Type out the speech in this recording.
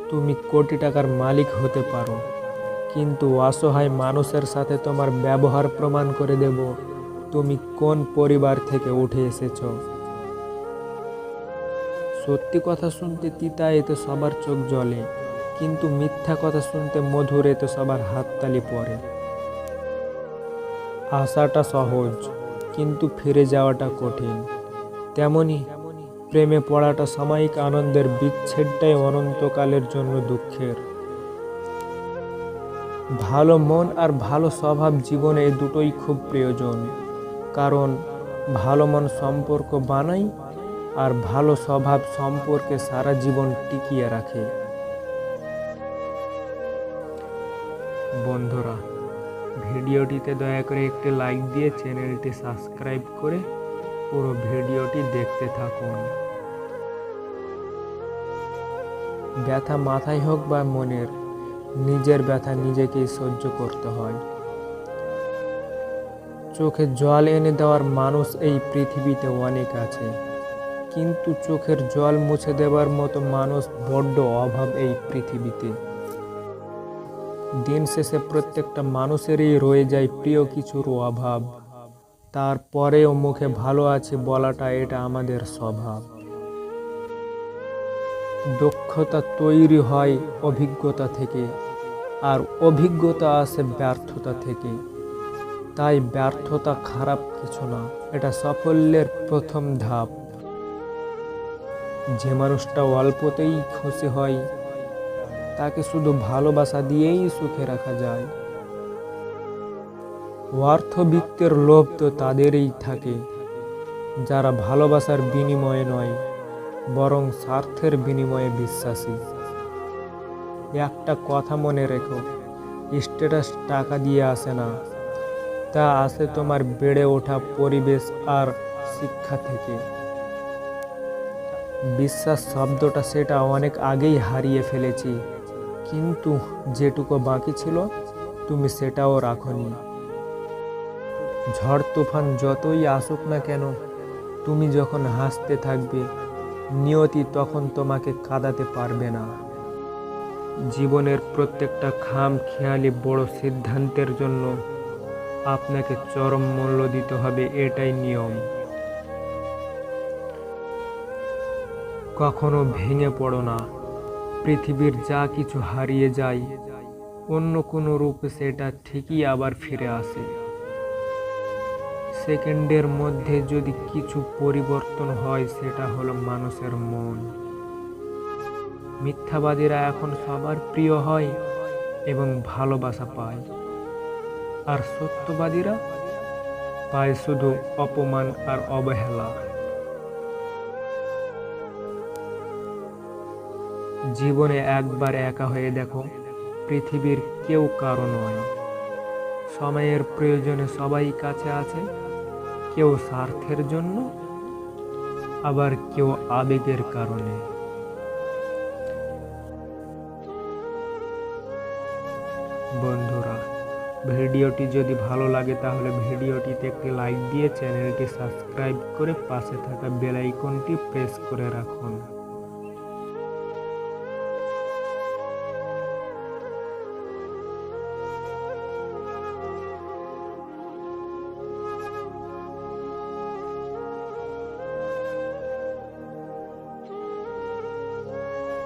তুমি কোটি টাকার মালিক হতে পারো, কিন্তু অসহায় মানুষের সাথে তোমার ব্যবহার প্রমাণ করে দেব তুমি কোন পরিবার থেকে উঠে এসেছো। সত্যি কথা শুনতে তিতা এতে সবার চোখ জ্বলে, কিন্তু মিথ্যা কথা শুনতে মধুর এতে সবার হাততালি পড়ে। আসাটা সহজ, কিন্তু ফিরে যাওয়াটা কঠিন। তেমনি প্রেমে পড়াটা সাময়িক আনন্দের, বিচ্ছেদটাই অনন্তকালের জন্য দুঃখের। ভালো মন আর ভালো স্বভাব জীবনে এই দুটোই খুব প্রয়োজন, কারণ ভালো মন সম্পর্ক বানায় আর ভালো স্বভাব সম্পর্কে সারা জীবন টিকিয়ে রাখে। বন্ধুরা, ভিডিওটিতে দয়া করে একটি লাইক দিয়ে চ্যানেলটি সাবস্ক্রাইব করে পুরো ভিডিওটি দেখতে থাকুন। ব্যথা মাথায় হোক বা মনের, নিজের ব্যথা নিজেকেই সহ্য করতে হয়। চোখে জল এনে দেওয়ার মানুষ এই পৃথিবীতে অনেক আছে, কিন্তু চোখের জল মুছে দেবার মতো মানুষ বড্ড অভাব এই পৃথিবীতে। দিন শেষে প্রত্যেকটা মানুষেরই রয়ে যায় প্রিয় কিছুর অভাব, তারপরেও মুখে ভালো আছি বলাটা এটা আমাদের স্বভাব। দক্ষতা তৈরি হয় অভিজ্ঞতা থেকে, আর অভিজ্ঞতা আসে ব্যর্থতা থেকে। তাই ব্যর্থতা খারাপ কিছু না, এটা সাফল্যের প্রথম ধাপ। যে মানুষটা অল্পতেই খুশি হয় তাকে শুধু ভালোবাসা দিয়েই সুখে রাখা যায়। অর্থবিত্তের লোভ তো তাদেরই থাকে যারা ভালোবাসার বিনিময়ে নয়, বরং স্বার্থের বিনিময়ে বিশ্বাসী। একটা কথা মনে রেখো, স্ট্যাটাস টাকা দিয়ে আসে না, তা আসে তোমার বেড়ে ওঠা পরিবেশ আর শিক্ষা থেকে। বিশ্বাস শব্দটা সেটা অনেক আগেই হারিয়ে ফেলেছি, কিন্তু যেটুকু বাকি ছিল তুমি সেটাও রাখোনি। ঝড় তুফান যতই আসুক না কেন, তুমি যখন হাসতে থাকবে নিয়তি তখন তোমাকে কাঁদাতে পারবে না। জীবনের প্রত্যেকটা খাম খেয়ালি বড় সিদ্ধান্তের জন্য আপনাকে চরম মূল্য দিতে হবে, এটাই নিয়ম। কখনো ভেঙে পড়ো না। পৃথিবীর যা কিছু হারিয়ে যায় অন্য কোনো রূপে সেটা ঠিকই আবার ফিরে আসে। সেকেন্ডের মধ্যে যদি কিছু পরিবর্তন হয় সেটা হলো মানুষের মন। মিথ্যাবাদীরা এখন সবার প্রিয় হয় এবং ভালোবাসা পায়, আর সত্যবাদীরা পায় শুধু অপমান আর অবহেলা। জীবনে একবার একা হয়ে দেখো, পৃথিবীর কেউ কারো নয়। সময়ের প্রয়োজনে সবাই কাছে আছে, কেউ স্বার্থের জন্য, আবার কেউ আবেগের কারণে। বন্ধুরা, ভিডিওটি যদি ভালো লাগে তাহলে ভিডিওটিতে একটি লাইক দিয়ে চ্যানেলটি সাবস্ক্রাইব করে পাশে থাকা বেল আইকনটি প্রেস করে রাখুন।